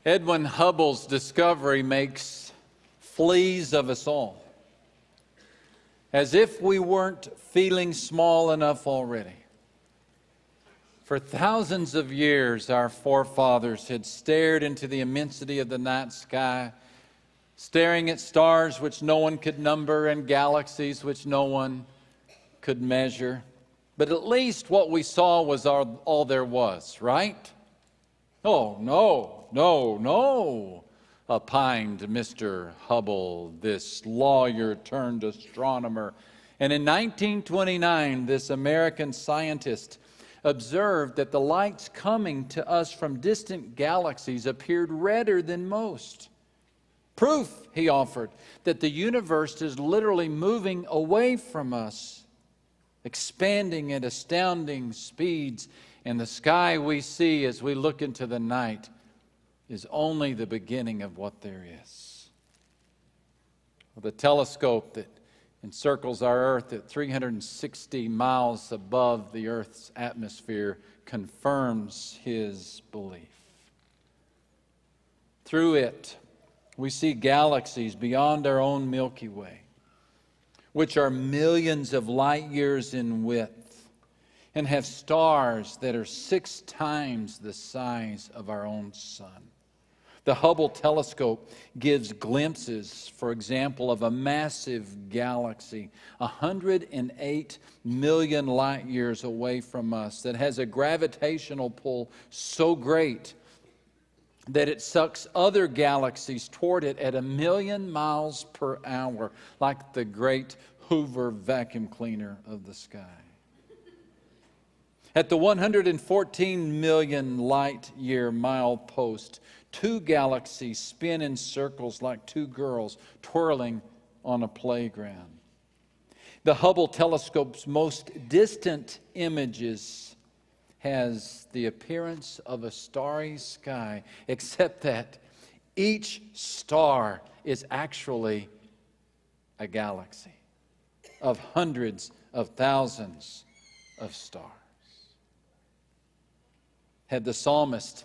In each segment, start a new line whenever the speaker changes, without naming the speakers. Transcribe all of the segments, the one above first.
Edwin Hubble's discovery makes fleas of us all, as if we weren't feeling small enough already. For thousands of years, our forefathers had stared into the immensity of the night sky, staring at stars which no one could number and galaxies which no one could measure. But at least what we saw was all there was, right? Oh, no, opined Mr. Hubble, this lawyer turned astronomer. And in 1929, this American scientist observed that the lights coming to us from distant galaxies appeared redder than most. Proof, he offered, that the universe is literally moving away from us, expanding at astounding speeds, and the sky we see as we look into the night is only the beginning of what there is. The telescope that encircles our Earth at 360 miles above the Earth's atmosphere confirms his belief. Through it, we see galaxies beyond our own Milky Way, which are millions of light years in width and have stars that are 6 times the size of our own sun. The Hubble telescope gives glimpses, for example, of a massive galaxy 108 million light years away from us that has a gravitational pull so great that it sucks other galaxies toward it at 1,000,000 miles per hour, like the great Hoover vacuum cleaner of the sky. At the 114 million light year mile post, 2 galaxies spin in circles like 2 girls twirling on a playground. The Hubble telescope's most distant images has the appearance of a starry sky, except that each star is actually a galaxy of hundreds of thousands of stars. Had the psalmist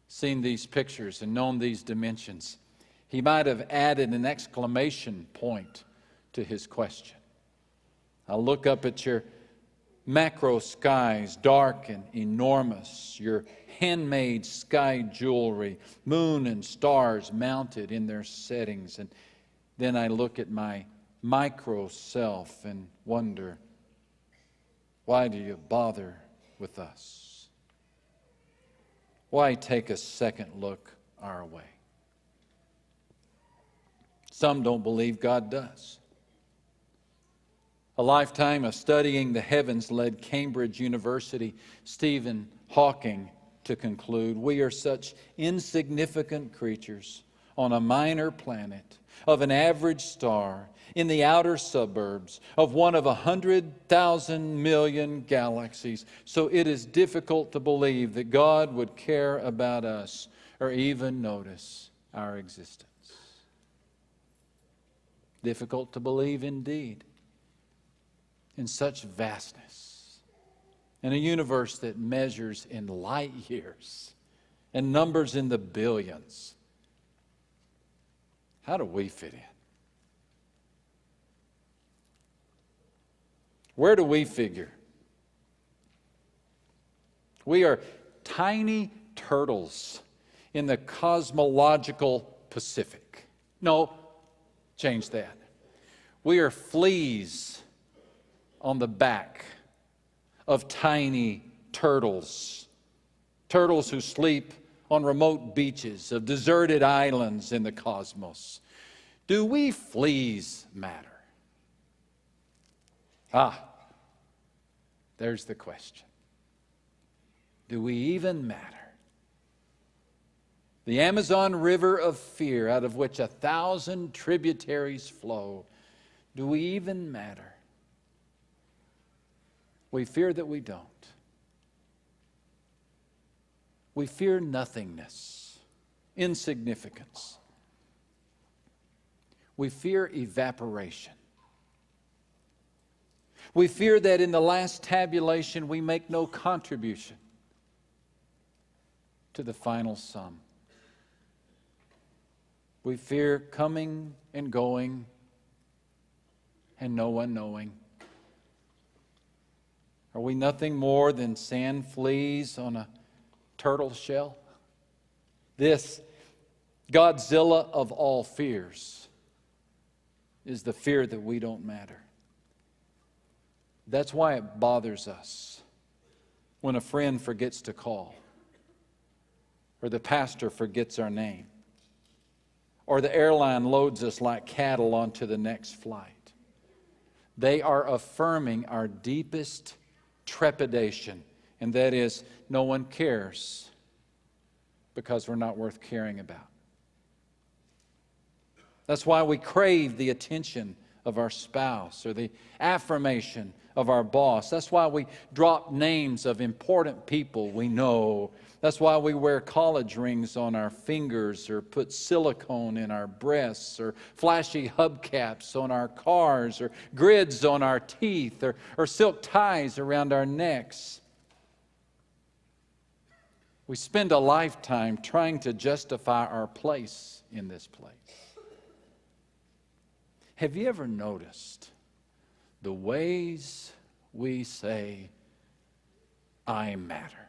seen these pictures and known these dimensions, he might have added an exclamation point to his question. I look up at your macro skies, dark and enormous, your handmade sky jewelry, moon and stars mounted in their settings, and then I look at my micro self and wonder, why do you bother with us? Why take a second look our way? Some don't believe God does. A lifetime of studying the heavens led Cambridge University Stephen Hawking to conclude, we are such insignificant creatures on a minor planet of an average star in the outer suburbs of one of 100,000 million galaxies. So it is difficult to believe that God would care about us or even notice our existence. Difficult to believe indeed, in such vastness, in a universe that measures in light years and numbers in the billions. How do we fit in? Where do we figure? We are tiny turtles in the cosmological Pacific. No, change that. We are fleas on the back of tiny turtles. Turtles who sleep on remote beaches of deserted islands in the cosmos. Do we fleas matter? There's the question. Do we even matter? The Amazon River of fear, out of which 1,000 tributaries flow, do we even matter? We fear that we don't. We fear nothingness, insignificance. We fear evaporation. We fear that in the last tabulation we make no contribution to the final sum. We fear coming and going and no one knowing. Are we nothing more than sand fleas on a turtle shell? This Godzilla of all fears is the fear that we don't matter. That's why it bothers us when a friend forgets to call, or the pastor forgets our name, or the airline loads us like cattle onto the next flight. They are affirming our deepest trepidation, and that is, no one cares because we're not worth caring about. That's why we crave the attention of our spouse or the affirmation of our boss. That's why we drop names of important people we know. That's why we wear college rings on our fingers or put silicone in our breasts or flashy hubcaps on our cars or grids on our teeth or silk ties around our necks. We spend a lifetime trying to justify our place in this place. Have you ever noticed the ways we say, I matter?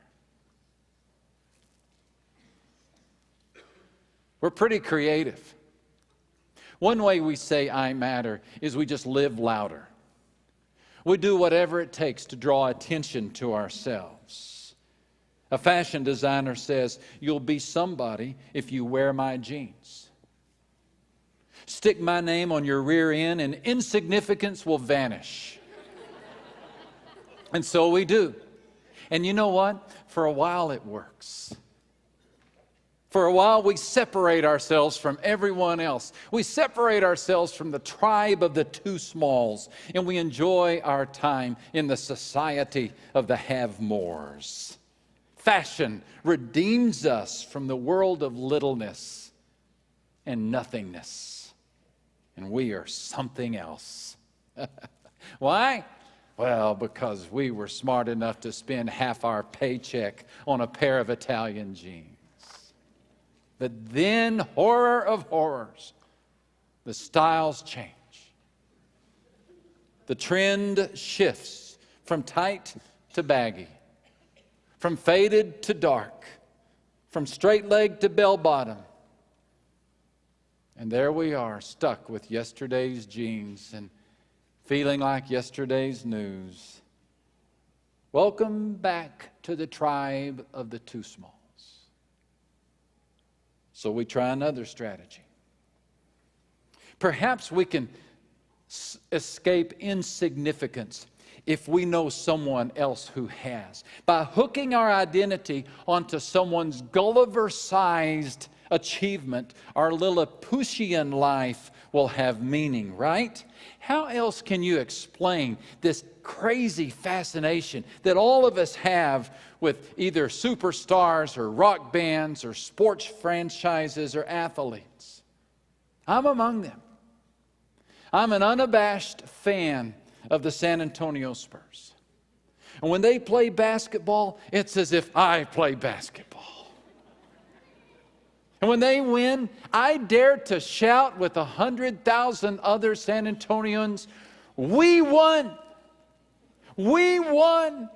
We're pretty creative. One way we say I matter is we just live louder. We do whatever it takes to draw attention to ourselves. A fashion designer says, you'll be somebody if you wear my jeans. Stick my name on your rear end and insignificance will vanish. And so we do. And you know what? For a while it works. For a while we separate ourselves from everyone else. We separate ourselves from the tribe of the too smalls, and we enjoy our time in the society of the have-mores. Fashion redeems us from the world of littleness and nothingness, and we are something else. Why? Well, because we were smart enough to spend half our paycheck on a pair of Italian jeans. But then, horror of horrors, the styles change. The trend shifts from tight to baggy, from faded to dark, from straight leg to bell bottom. And there we are, stuck with yesterday's jeans and feeling like yesterday's news. Welcome back to the tribe of the too smalls. So we try another strategy. Perhaps we can escape insignificance if we know someone else who has. By hooking our identity onto someone's Gulliver-sized achievement, our Lilliputian life will have meaning, right? How else can you explain this crazy fascination that all of us have with either superstars or rock bands or sports franchises or athletes? I'm among them. I'm an unabashed fan of the San Antonio Spurs. And when they play basketball, it's as if I play basketball. And when they win, I dare to shout with 100,000 other San Antonians, we won! We won!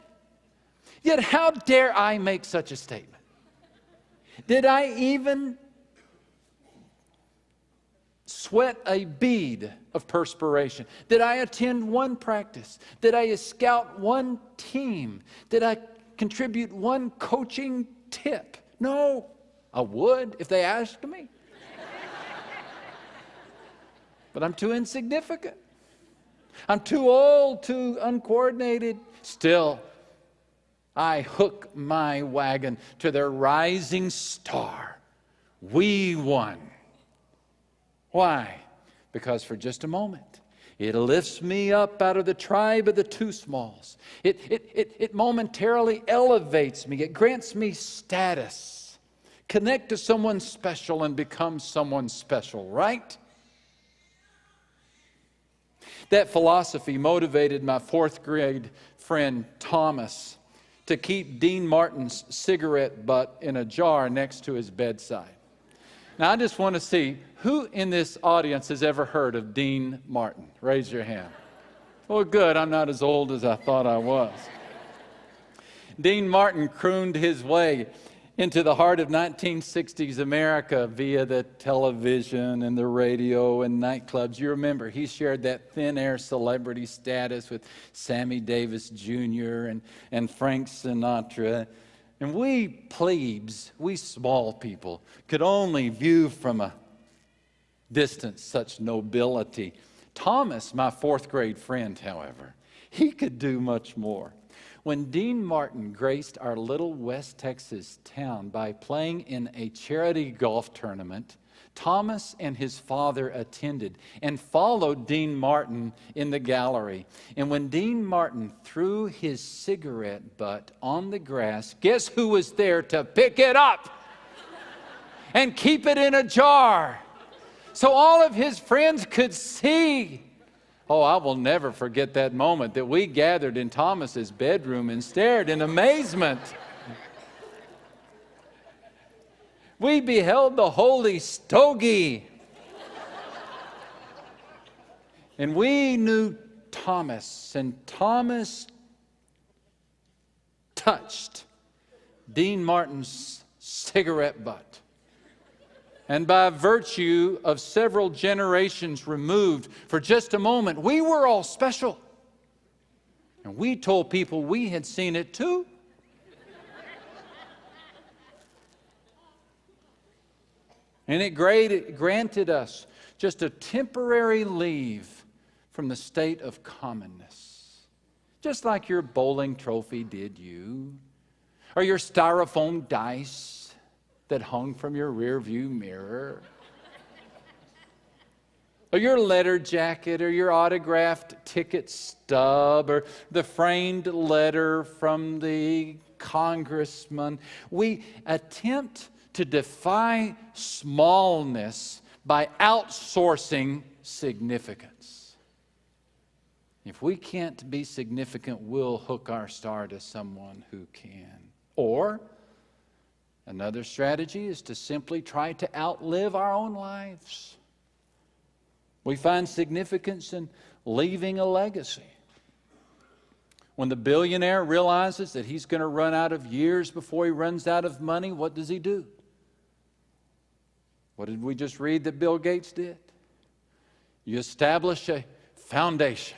Yet how dare I make such a statement? Did I even sweat a bead of perspiration? Did I attend one practice? Did I scout one team? Did I contribute one coaching tip? No. I would if they asked me. But I'm too insignificant. I'm too old, too uncoordinated. Still, I hook my wagon to their rising star. We won. Why? Because for just a moment, it lifts me up out of the tribe of the too smalls. It momentarily elevates me. It grants me status. Connect to someone special and become someone special, right? That philosophy motivated my fourth grade friend Thomas to keep Dean Martin's cigarette butt in a jar next to his bedside. Now, I just want to see who in this audience has ever heard of Dean Martin. Raise your hand. Well, good. I'm not as old as I thought I was. Dean Martin crooned his way into the heart of 1960s America via the television and the radio and nightclubs. You remember, he shared that thin air celebrity status with Sammy Davis Jr. and Frank Sinatra. And we plebes, we small people, could only view from a distance such nobility. Thomas, my fourth grade friend, however, he could do much more. When Dean Martin graced our little West Texas town by playing in a charity golf tournament, Thomas and his father attended and followed Dean Martin in the gallery. And when Dean Martin threw his cigarette butt on the grass, guess who was there to pick it up and keep it in a jar so all of his friends could see? Oh, I will never forget that moment that we gathered in Thomas's bedroom and stared in amazement. We beheld the holy stogie. And we knew Thomas, and Thomas touched Dean Martin's cigarette butt. And by virtue of several generations removed, for just a moment, we were all special. And we told people we had seen it too. And it granted us just a temporary leave from the state of commonness. Just like your bowling trophy did you, or your styrofoam dice that hung from your rearview mirror, or your letter jacket, or your autographed ticket stub, or the framed letter from the congressman. We attempt to defy smallness by outsourcing significance. If we can't be significant, we'll hook our star to someone who can. Or another strategy is to simply try to outlive our own lives. We find significance in leaving a legacy. When the billionaire realizes that he's going to run out of years before he runs out of money, what does he do? What did we just read that Bill Gates did? You establish a foundation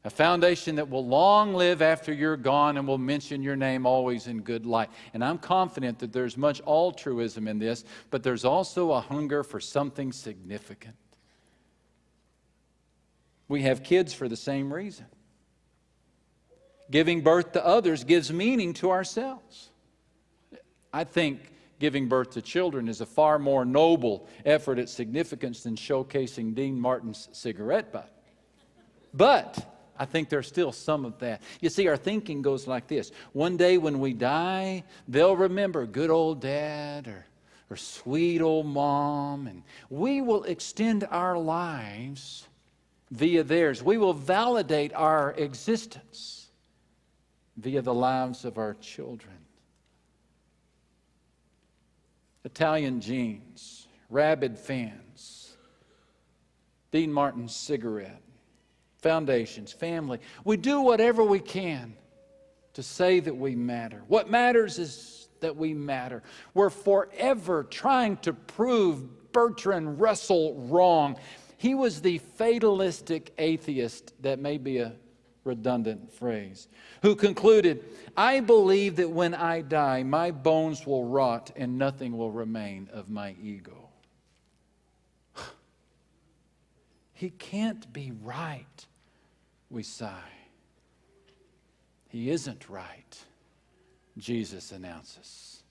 that will long live after you're gone and will mention your name always in good light. And I'm confident that there's much altruism in this, but there's also a hunger for something significant. We have kids for the same reason. Giving birth to others gives meaning to ourselves. I think giving birth to children is a far more noble effort at significance than showcasing Dean Martin's cigarette butt. But I think there's still some of that. You see, our thinking goes like this. One day when we die, they'll remember good old dad or sweet old mom, and we will extend our lives via theirs. We will validate our existence via the lives of our children. Italian jeans, rabid fans, Dean Martin's cigarette, foundations, family. We do whatever we can to say that we matter. What matters is that we matter. We're forever trying to prove Bertrand Russell wrong. He was the fatalistic atheist, that may be a redundant phrase, who concluded, I believe that when I die, my bones will rot and nothing will remain of my ego. He can't be right, we sigh. He isn't right, Jesus announces.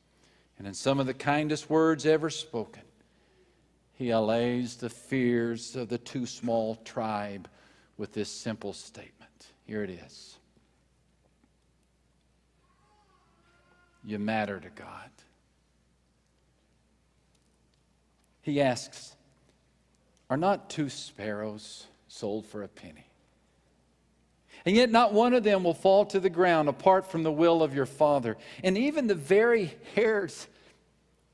And in some of the kindest words ever spoken, he allays the fears of the too small tribe with this simple statement. Here it is. You matter to God. He asks, are not 2 sparrows sold for a penny? And yet not one of them will fall to the ground apart from the will of your Father. And even the very hairs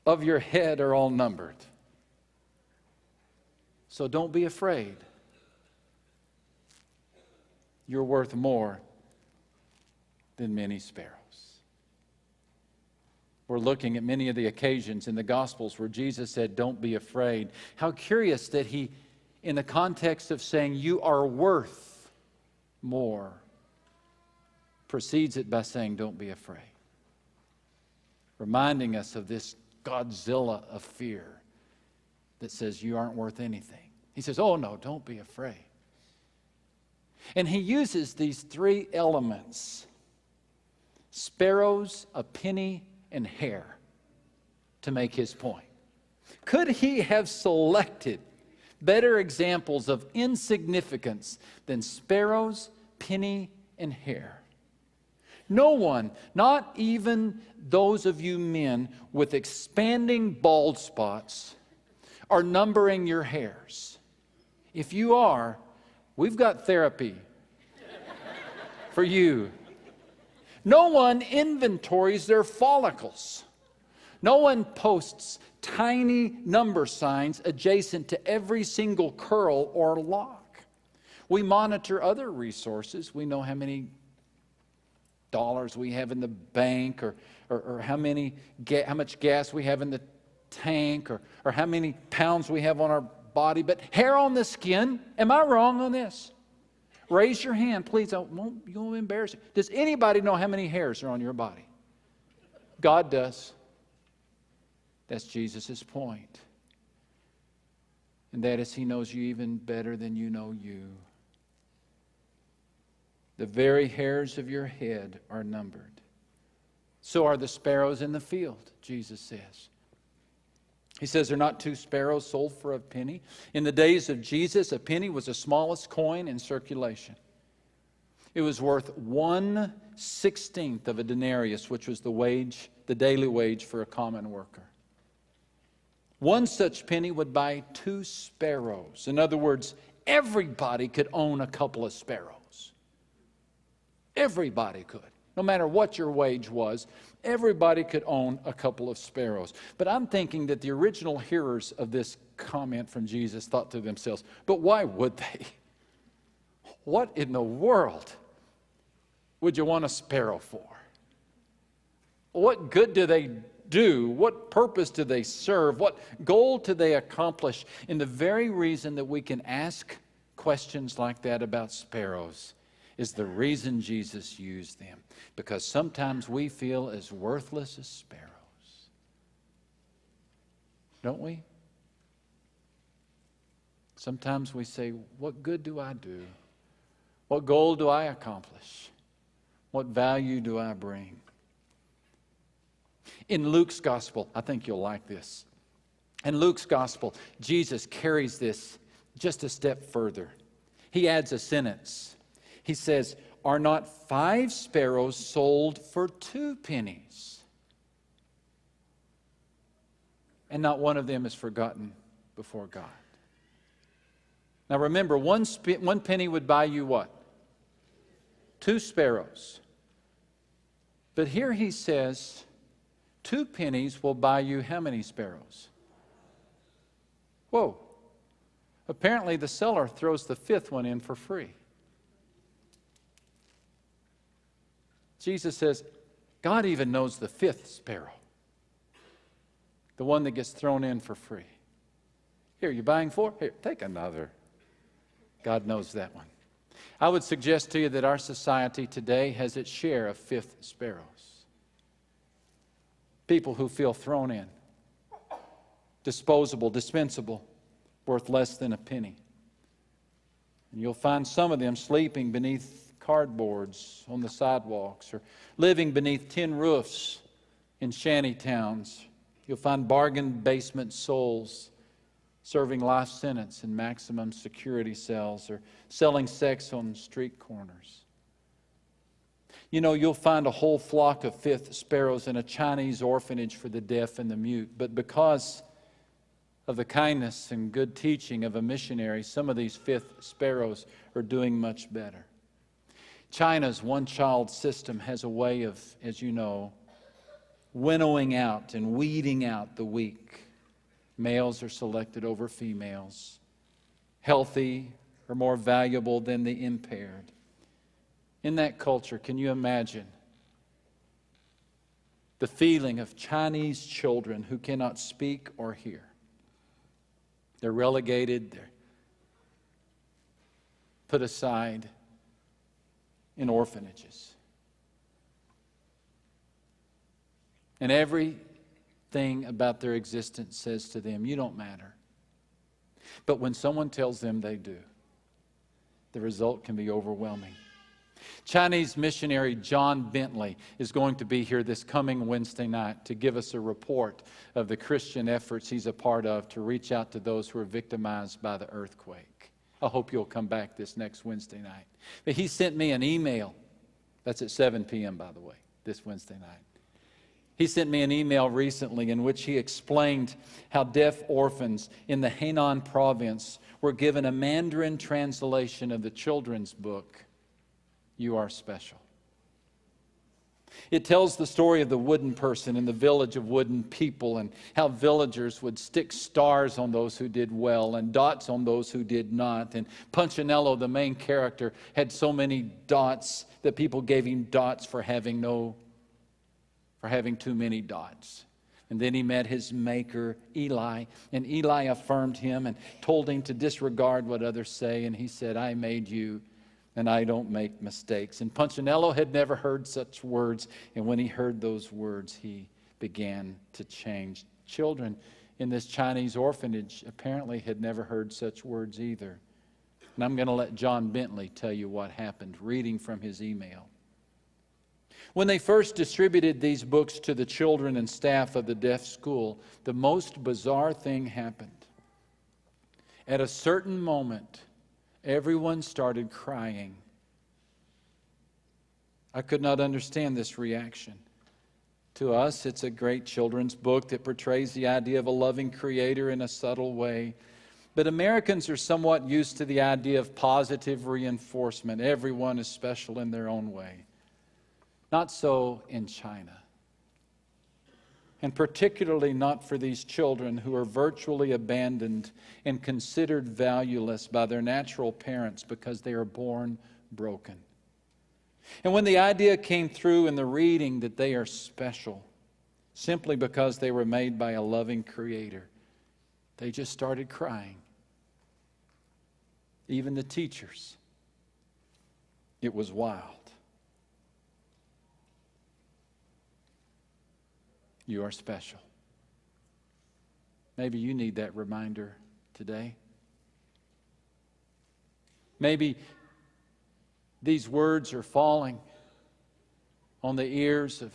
of your head are all numbered. So don't be afraid. You're worth more than many sparrows. We're looking at many of the occasions in the Gospels where Jesus said, don't be afraid. How curious that he, in the context of saying you are worth more, precedes it by saying, don't be afraid. Reminding us of this Godzilla of fear that says you aren't worth anything. He says, oh no, don't be afraid. And he uses these three elements, sparrows, a penny, and hair, to make his point. Could he have selected better examples of insignificance than sparrows, penny, and hair? No one, not even those of you men with expanding bald spots, are numbering your hairs. If you are, we've got therapy for you. No one inventories their follicles. No one posts tiny number signs adjacent to every single curl or lock. We monitor other resources. We know how many dollars we have in the bank, or how much gas we have in the tank, or how many pounds we have on our body. But hair on the skin, am I wrong on this? Raise your hand, please. You won't embarrass you. Does anybody know how many hairs are on your body? God does. That's Jesus' point. And that is, he knows you even better than you know you. The very hairs of your head are numbered. So are the sparrows in the field, Jesus says. He says, "Are not two sparrows sold for a penny?" In the days of Jesus, a penny was the smallest coin in circulation. It was worth 1/16 of a denarius, which was the daily wage for a common worker. One such penny would buy 2 sparrows. In other words, everybody could own a couple of sparrows. Everybody could. No matter what your wage was, everybody could own a couple of sparrows. But I'm thinking that the original hearers of this comment from Jesus thought to themselves, but why would they? What in the world would you want a sparrow for? What good do they do? What purpose do they serve? What goal do they accomplish? And the very reason that we can ask questions like that about sparrows is the reason Jesus used them. Because sometimes we feel as worthless as sparrows. Don't we? Sometimes we say, what good do I do? What goal do I accomplish? What value do I bring? In Luke's gospel, I think you'll like this. In Luke's gospel, Jesus carries this just a step further. He adds a sentence. He says, "Are not 5 sparrows sold for 2 pennies? And not one of them is forgotten before God." Now remember, one penny would buy you what? 2 sparrows. But here he says, 2 pennies will buy you how many sparrows? Whoa. Apparently the seller throws the 5th one in for free. Jesus says, God even knows the 5th sparrow. The one that gets thrown in for free. Here, you buying 4? Here, take another. God knows that one. I would suggest to you that our society today has its share of 5th sparrows. People who feel thrown in. Disposable, dispensable, worth less than a penny. And you'll find some of them sleeping beneath cardboards on the sidewalks, or living beneath tin roofs in shanty towns. You'll find bargain basement souls serving life sentence in maximum security cells, or selling sex on street corners. You know, you'll find a whole flock of 5th sparrows in a Chinese orphanage for the deaf and the mute. But because of the kindness and good teaching of a missionary, some of these 5th sparrows are doing much better. China's one-child system has a way of, as you know, winnowing out and weeding out the weak. Males are selected over females. Healthy are more valuable than the impaired. In that culture, can you imagine the feeling of Chinese children who cannot speak or hear? They're relegated, they're put aside in orphanages. And everything about their existence says to them, you don't matter. But when someone tells them they do, the result can be overwhelming. Chinese missionary John Bentley is going to be here this coming Wednesday night to give us a report of the Christian efforts he's a part of to reach out to those who are victimized by the earthquake. I hope you'll come back this next Wednesday night. But he sent me an email. That's at 7 p.m., by the way, this Wednesday night. He sent me an email recently in which he explained how deaf orphans in the Henan province were given a Mandarin translation of the children's book, You Are Special. It tells the story of the wooden person in the village of wooden people and how villagers would stick stars on those who did well and dots on those who did not. And Punchinello, the main character, had so many dots that people gave him dots for having too many dots. And then he met his maker, Eli, and Eli affirmed him and told him to disregard what others say. And he said, I made you, and I don't make mistakes. And Punchinello had never heard such words, and when he heard those words, he began to change. Children in this Chinese orphanage apparently had never heard such words either. And I'm going to let John Bentley tell you what happened, reading from his email. When they first distributed these books to the children and staff of the deaf school, the most bizarre thing happened. At a certain moment, everyone started crying. I could not understand this reaction. To us, it's a great children's book that portrays the idea of a loving creator in a subtle way. But Americans are somewhat used to the idea of positive reinforcement. Everyone is special in their own way. Not so in China. And particularly not for these children who are virtually abandoned and considered valueless by their natural parents because they are born broken. And when the idea came through in the reading that they are special simply because they were made by a loving Creator, they just started crying. Even the teachers. It was wild. You are special. Maybe you need that reminder today. Maybe these words are falling on the ears of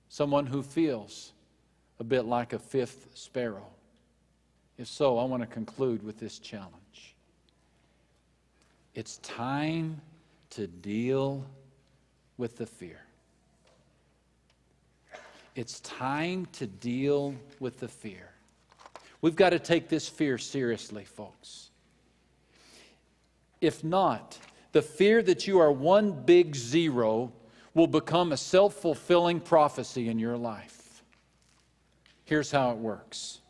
someone who feels a bit like a fifth sparrow. If so, I want to conclude with this challenge. It's time to deal with the fear. It's time to deal with the fear. We've got to take this fear seriously, folks. If not, the fear that you are one big zero will become a self-fulfilling prophecy in your life. Here's how it works.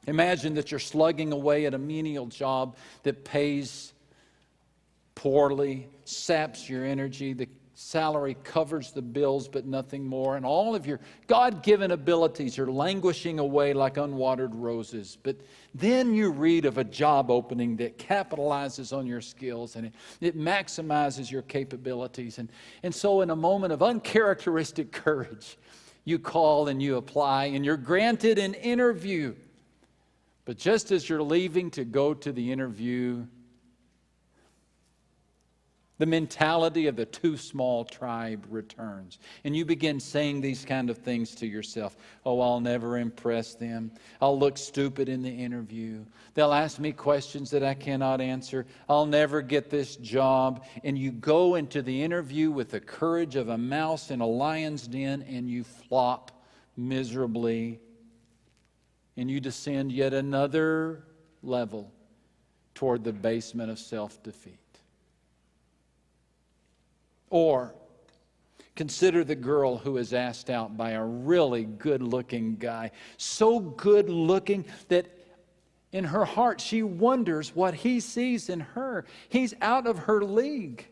Imagine that you're slugging away at a menial job that pays poorly, saps your energy, the salary covers the bills but nothing more, and all of your God-given abilities are languishing away like unwatered roses. But then you read of a job opening that capitalizes on your skills and it maximizes your capabilities. And so in a moment of uncharacteristic courage, you call and you apply and you're granted an interview. But just as you're leaving to go to the interview, the mentality of the too small tribe returns. And you begin saying these kind of things to yourself. Oh, I'll never impress them. I'll look stupid in the interview. They'll ask me questions that I cannot answer. I'll never get this job. And you go into the interview with the courage of a mouse in a lion's den and you flop miserably. And you descend yet another level toward the basement of self-defeat. Or Consider the girl who is asked out by a really good-looking guy. So good-looking that in her heart she wonders what he sees in her. He's out of her league.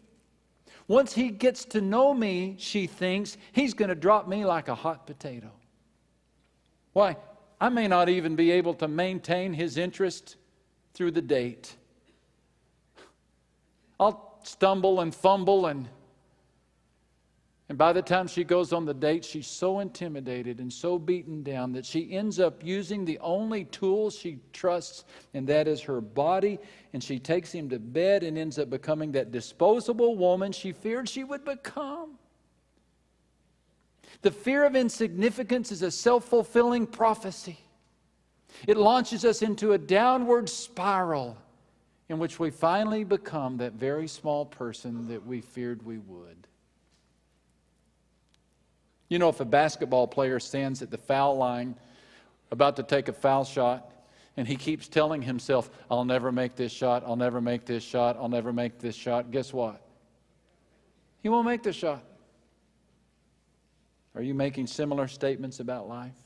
Once he gets to know me, she thinks, he's going to drop me like a hot potato. Why? I may not even be able to maintain his interest through the date. I'll stumble and fumble, and by the time she goes on the date, she's so intimidated and so beaten down that she ends up using the only tool she trusts, and that is her body. And she takes him to bed and ends up becoming that disposable woman she feared she would become. The fear of insignificance is a self-fulfilling prophecy. It launches us into a downward spiral in which we finally become that very small person that we feared we would. You know, if a basketball player stands at the foul line about to take a foul shot, and he keeps telling himself, I'll never make this shot, I'll never make this shot, I'll never make this shot, guess what? He won't make the shot. Are you making similar statements about life?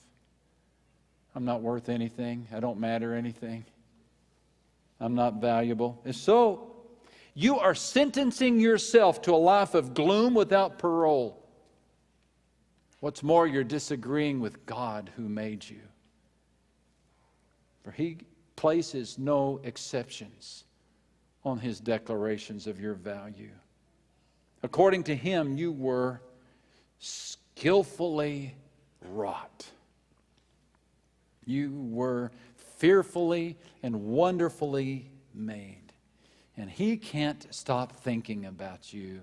I'm not worth anything. I don't matter anything. I'm not valuable. And so, you are sentencing yourself to a life of gloom without parole. What's more, you're disagreeing with God who made you. For He places no exceptions on His declarations of your value. According to Him, you were skillfully wrought. You were fearfully and wonderfully made. And He can't stop thinking about you.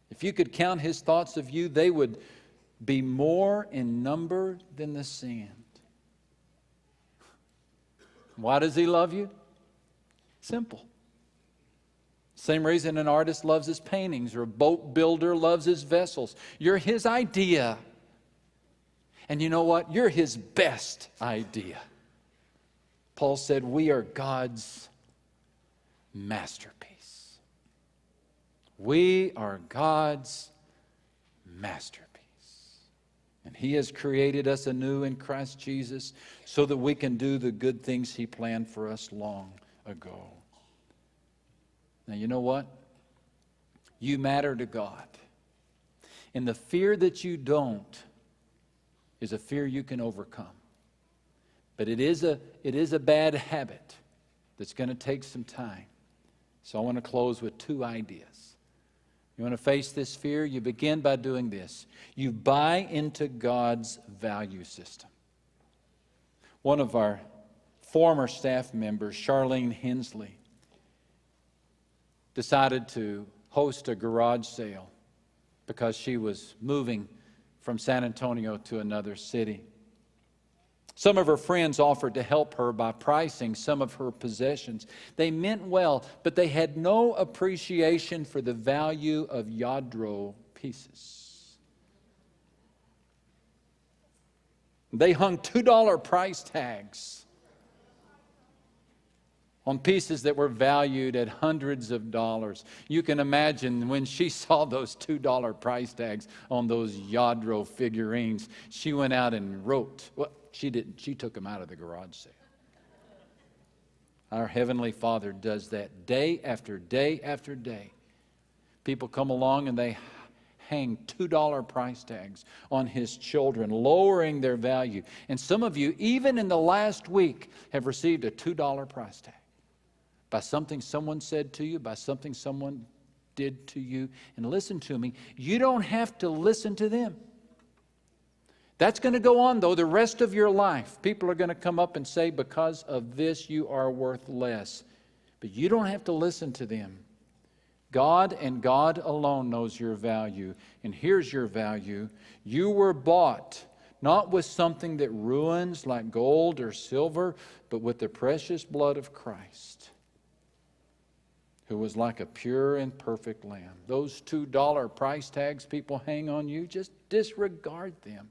If you could count His thoughts of you, they would be more in number than the sand. Why does He love you? Simple. Same reason an artist loves his paintings or a boat builder loves his vessels. You're his idea. And you know what? You're His best idea. Paul said, we are God's masterpiece. We are God's masterpiece. And He has created us anew in Christ Jesus so that we can do the good things He planned for us long ago. Now, you know what? You matter to God. And the fear that you don't is a fear you can overcome. But it is a bad habit that's going to take some time. So I want to close with two ideas. You want to face this fear? You begin by doing this. You buy into God's value system. One of our former staff members, Charlene Hensley, decided to host a garage sale because she was moving from San Antonio to another city. Some of her friends offered to help her by pricing some of her possessions. They meant well, but they had no appreciation for the value of Yadro pieces. They hung $2 price tags on pieces that were valued at hundreds of dollars. You can imagine when she saw those $2 price tags on those Yadro figurines, she went out and wrote. Well, she didn't. She took them out of the garage sale. Our Heavenly Father does that day after day after day. People come along and they hang $2 price tags on His children, lowering their value. And some of you, even in the last week, have received a $2 price tag by something someone said to you, by something someone did to you. And listen to me, you don't have to listen to them. That's going to go on, though, the rest of your life. People are going to come up and say, because of this, you are worth less. But you don't have to listen to them. God and God alone knows your value. And here's your value. You were bought, not with something that ruins like gold or silver, but with the precious blood of Christ, who was like a pure and perfect lamb. Those $2 price tags people hang on you, just disregard them.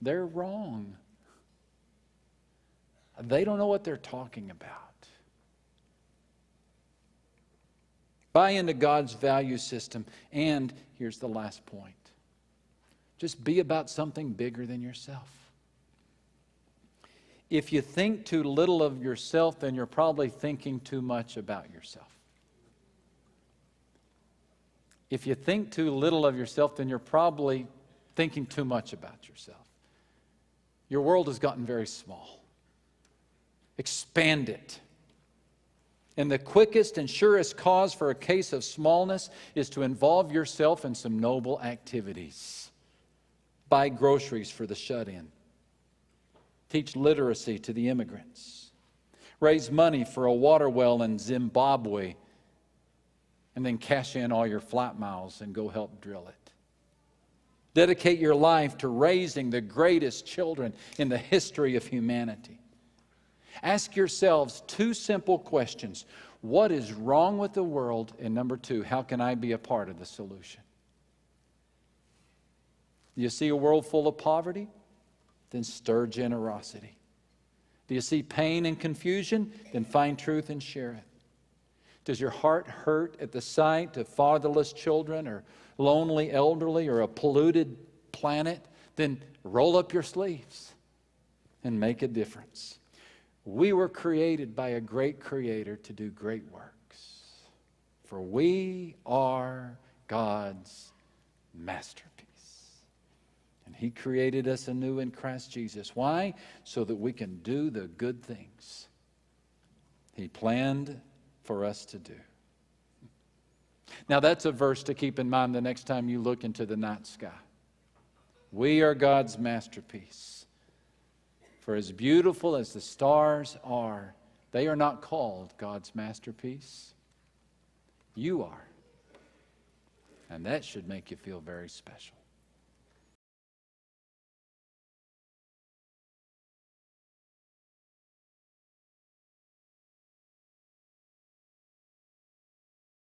They're wrong. They don't know what they're talking about. Buy into God's value system. And here's the last point. Just be about something bigger than yourself. If you think too little of yourself, then you're probably thinking too much about yourself. If you think too little of yourself, then you're probably thinking too much about yourself. Your world has gotten very small. Expand it. And the quickest and surest cause for a case of smallness is to involve yourself in some noble activities. Buy groceries for the shut-in. Teach literacy to the immigrants. Raise money for a water well in Zimbabwe. And then cash in all your flight miles and go help drill it. Dedicate your life to raising the greatest children in the history of humanity. Ask yourselves two simple questions. What is wrong with the world? And number two, how can I be a part of the solution? Do you see a world full of poverty? Then stir generosity. Do you see pain and confusion? Then find truth and share it. Does your heart hurt at the sight of fatherless children or lonely elderly or a polluted planet? Then roll up your sleeves and make a difference. We were created by a great Creator to do great works. For we are God's masterpiece. And He created us anew in Christ Jesus. Why? So that we can do the good things He planned for us to do. Now that's a verse to keep in mind the next time you look into the night sky. We are God's masterpiece. For as beautiful as the stars are, they are not called God's masterpiece. You are. And that should make you feel very special.